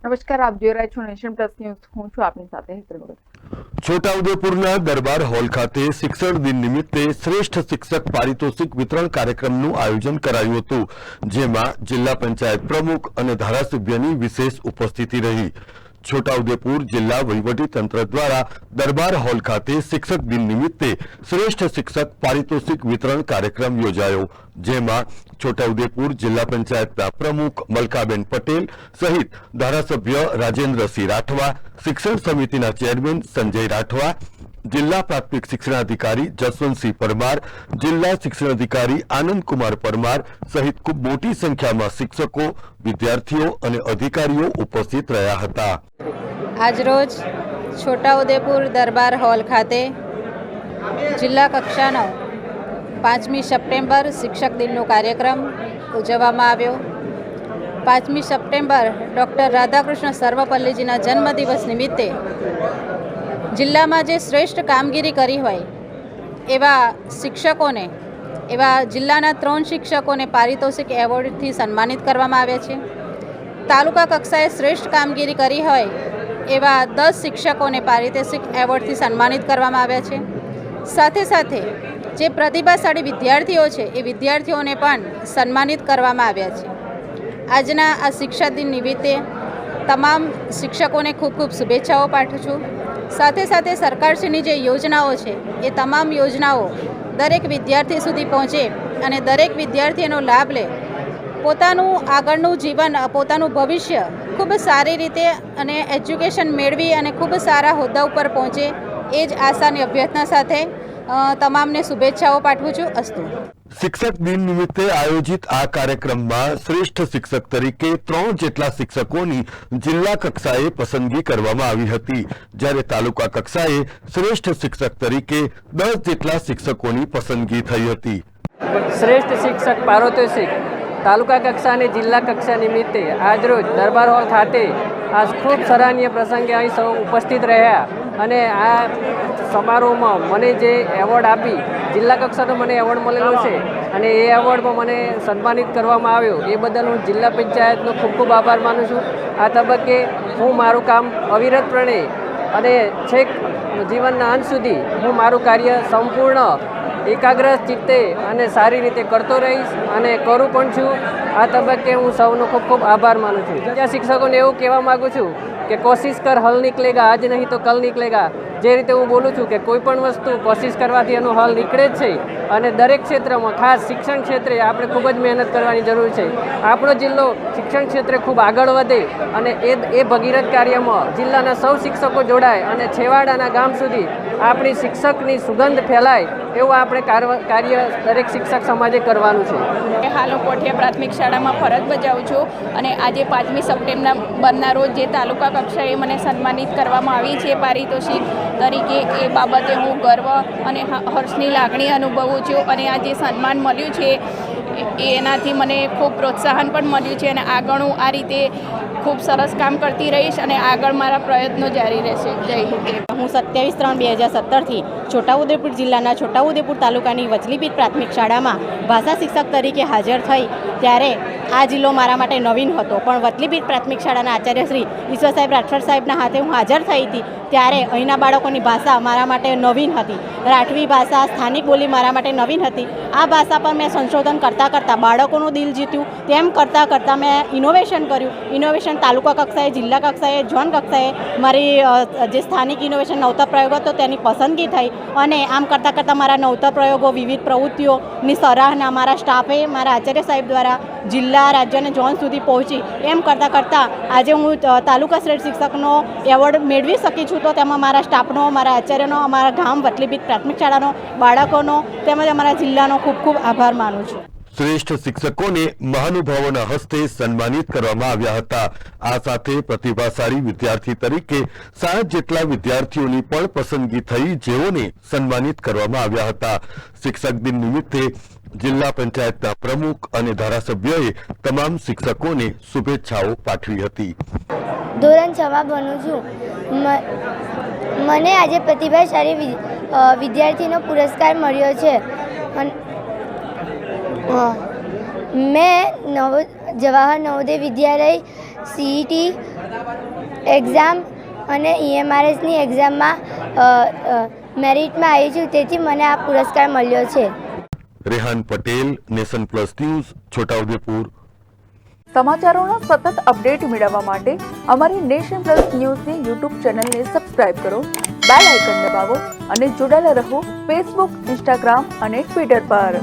નમસ્કાર, આપ જોઈ રહ્યા છો નેશન પ્લસ ન્યૂઝ. હું છું આપની સાથે હેતલ ભગત. છોટાઉદેપુરના દરબાર હોલ ખાતે શિક્ષણ દિન નિમિત્તે શ્રેષ્ઠ શિક્ષક પારિતોષિક વિતરણ કાર્યક્રમનું આયોજન કરાયું હતું, જેમાં જિલ્લા પંચાયત પ્રમુખ અને ધારાસભ્યની વિશેષ ઉપસ્થિતિ રહી. છોટાઉદેપુર જિલ્લા વહીવટીતંત્ર દ્વારા દરબાર હોલ ખાતે શિક્ષક દિન નિમિત્તે શ્રેષ્ઠ શિક્ષક પારિતોષિક વિતરણ કાર્યક્રમ યોજાયો, જેમાં છોટાઉદેપુર જિલ્લા પંચાયતના પ્રમુખ મલકાબેન પટેલ સહિત ધારાસભ્ય રાજેન્દ્રસિંહ રાઠવા, શિક્ષણ સમિતિના ચેરમેન સંજય રાઠવા, જિલ્લા પ્રાથમિક શિક્ષણાધિકારી જસવંતસિંહ પરમાર, જિલ્લા શિક્ષણાધિકારી આનંદકુમાર પરમાર સહિત ખૂબ મોટી સંખ્યામાં શિક્ષકો, વિદ્યાર્થીઓ અને અધિકારીઓ ઉપસ્થિત રહ્યા હતા. આજરોજ છોટાઉદેપુર દરબાર હોલ ખાતે જિલ્લા કક્ષાનો 5મી સપ્ટેમ્બર શિક્ષક દિનનો કાર્યક્રમ ઉજવવામાં આવ્યો. 5મી સપ્ટેમ્બર ડૉક્ટર રાધાકૃષ્ણ સર્વપલ્લીજીના જન્મદિવસ નિમિત્તે જિલ્લામાં જે શ્રેષ્ઠ કામગીરી કરી હોય એવા શિક્ષકોને, એવા જિલ્લાના 3 શિક્ષકોને પારિતોષિક એવોર્ડથી સન્માનિત કરવામાં આવ્યા છે. તાલુકા કક્ષાએ શ્રેષ્ઠ કામગીરી કરી હોય એવા 10 શિક્ષકોને પારિતોષિક એવોર્ડથી સન્માનિત કરવામાં આવ્યા છે. સાથે સાથે જે પ્રતિભાશાળી વિદ્યાર્થીઓ છે એ વિદ્યાર્થીઓને પણ સન્માનિત કરવામાં આવ્યા છે. આજના આ શિક્ષા દિન નિમિત્તે તમામ શિક્ષકોને ખૂબ ખૂબ શુભેચ્છાઓ પાઠવું છું. સાથે સાથે સરકારશ્રીની જે યોજનાઓ છે એ તમામ યોજનાઓ દરેક વિદ્યાર્થી સુધી પહોંચે અને દરેક વિદ્યાર્થીનો લાભ લે, પોતાનું આગળનું જીવન, પોતાનું ભવિષ્ય ખૂબ સારી રીતે અને એજ્યુકેશન મેળવી અને ખૂબ સારા હોદ્દા ઉપર પહોંચે, એ જ આશાની અભ્યર્થના સાથે તમામને શુભેચ્છાઓ પાઠવું છું. અસ્તુ. શિક્ષક દિન નિમિત્તે આયોજિત આ કાર્યક્રમમાં શ્રેષ્ઠ શિક્ષક તરીકે 3 જેટલા શિક્ષકોની જિલ્લા કક્ષાએ પસંદગી કરવામાં આવી હતી, જ્યારે તાલુકા કક્ષાએ શ્રેષ્ઠ શિક્ષક તરીકે 10 જેટલા શિક્ષકોની પસંદગી થઈ હતી. શ્રેષ્ઠ શિક્ષક પારિતોષિક તાલુકા કક્ષા અને જિલ્લા કક્ષા નિમિત્તે આજરોજ દરબાર હોલ ખાતે આ ખૂબ સરાહનીય પ્રસંગે અહીં સૌ ઉપસ્થિત રહ્યા અને આ સમારોહમાં મને જે એવોર્ડ આપી, જિલ્લા કક્ષાનો મને એવોર્ડ મળેલો છે અને એ એવોર્ડમાં મને સન્માનિત કરવામાં આવ્યો, એ બદલ હું જિલ્લા પંચાયતનો ખૂબ ખૂબ આભાર માનું છું. આ તબક્કે હું મારું કામ અવિરતપણે અને છેક જીવનના અંત સુધી હું મારું કાર્ય સંપૂર્ણ એકાગ્ર ચિત્તે અને સારી રીતે કરતો રહીશ અને કરું પણ છું. આ તબક્કે હું સૌનો ખૂબ ખૂબ આભાર માનું છું. બીજા શિક્ષકોને એવું કહેવા માગું છું કે કોશિશ કર હલ નીકળેગા, આજ નહીં તો કલ નીકળેગા. જે રીતે હું બોલું છું કે કોઈ પણ વસ્તુ કોશિશ કરવાથી એનો હલ નીકળે જ છે અને દરેક ક્ષેત્રમાં, ખાસ શિક્ષણ ક્ષેત્રે આપણે ખૂબ જ મહેનત કરવાની જરૂર છે. આપણો જિલ્લો શિક્ષણ ક્ષેત્રે ખૂબ આગળ વધે અને એ ભગીરથ કાર્યમાં જિલ્લાના સૌ શિક્ષકો જોડાય અને છેવાડાના ગામ સુધી આપણી શિક્ષકની સુગંધ ફેલાય એવું આપણે કાર્ય દરેક શિક્ષક સમાજે કરવાનું છે. હાલ હું કોઠિયા પ્રાથમિક શાળામાં ફરજ બજાવું છું અને આજે 5મી સપ્ટેમ્બરના રોજ જે તાલુકા કક્ષાએ મને સન્માનિત કરવામાં આવી છે પારિતોષિક તરીકે, એ બાબતે હું ગર્વ અને હર્ષની લાગણી અનુભવું છું. અને આ જે સન્માન મળ્યું છે એનાથી મને ખૂબ પ્રોત્સાહન પણ મળ્યું છે અને આગળ હું આ રીતે ખૂબ સરસ કામ કરતી રહીશ અને આગળ મારા પ્રયત્નો જારી રહેશે. જય હિન્દ. હું 27/3/2017થી છોટાઉદેપુર જિલ્લાના છોટાઉદેપુર તાલુકાની વચલીપીઠ પ્રાથમિક શાળામાં ભાષા શિક્ષક તરીકે હાજર થઈ, ત્યારે આ જિલ્લો મારા માટે નવીન હતો, પણ વચલીપીઠ પ્રાથમિક શાળાના આચાર્ય શ્રી ઈશ્વર સાહેબ રાઠોડ સાહેબના હાથે હું હાજર થઈ હતી, ત્યારે અહીંના બાળકોની ભાષા મારા માટે નવીન હતી. રાઠવી ભાષા, સ્થાનિક બોલી મારા માટે નવીન હતી. આ ભાષા પર મેં સંશોધન કરતાં કરતાં બાળકોનું દિલ જીત્યું. તેમ કરતાં કરતાં મેં ઇનોવેશન કર્યું. ઇનોવેશન તાલુકા કક્ષાએ, જિલ્લા કક્ષાએ, ઝોન કક્ષાએ મારી જે સ્થાનિક ઇનોવેશન નવતર પ્રયોગો હતો તેની પસંદગી થઈ અને આમ કરતાં કરતાં મારા નવતર પ્રયોગો, વિવિધ પ્રવૃત્તિઓની સરાહના મારા સ્ટાફે, મારા આચાર્ય સાહેબ દ્વારા જિલ્લા, રાજ્ય અને ઝોન સુધી પહોંચી. એમ કરતાં કરતાં આજે હું તાલુકા શ્રેષ્ઠ શિક્ષકનો એવોર્ડ મેળવી શકી છું. તો તેમાં મારા સ્ટાફનો, મારા આચાર્યનો, અમારા ગામ વચલીપીઠ પ્રાથમિક શાળાનો, બાળકોનો તેમજ અમારા જિલ્લાનો ખૂબ ખૂબ આભાર માનું છું. શ્રેષ્ઠ શિક્ષકોને મહાનુભાવોના હસ્તે સન્માનિત કરવામાં આવ્યા હતા. આ સાથે પ્રતિભાશાળી વિદ્યાર્થી તરીકે 7 જેટલા વિદ્યાર્થીઓની પણ પસંદગી થઈ, જેઓને સન્માનિત કરવામાં આવ્યા હતા. શિક્ષક દિન નિમિત્તે જિલ્લા પંચાયતના પ્રમુખ અને ધારાસભ્યોએ તમામ શિક્ષકોને શુભેચ્છાઓ પાઠવી હતી. ધોરણ 6માં ભણું છું. મને આજે પ્રતિભાશાળી વિદ્યાર્થીનો પુરસ્કાર મળ્યો છે. મેં જવાહર નવોદય વિદ્યાલય CET એક્ઝામ અને EMRSની એક્ઝામમાં મેરિટમાં આવી છું, તેથી મને આ પુરસ્કાર મળ્યો છે. Rehan Patel, nation plus news, Chhota Udepur. સમાચારોના સતત અપડેટ મેળવવા માટે અમારી નેશન પ્લસ ન્યૂઝની યુટ્યુબ ચેનલને સબસ્ક્રાઇબ કરો, બેલ આઇકન દબાવો અને જોડાયેલા રહો ફેસબુક, ઇન્સ્ટાગ્રામ અને ટ્વિટર પર.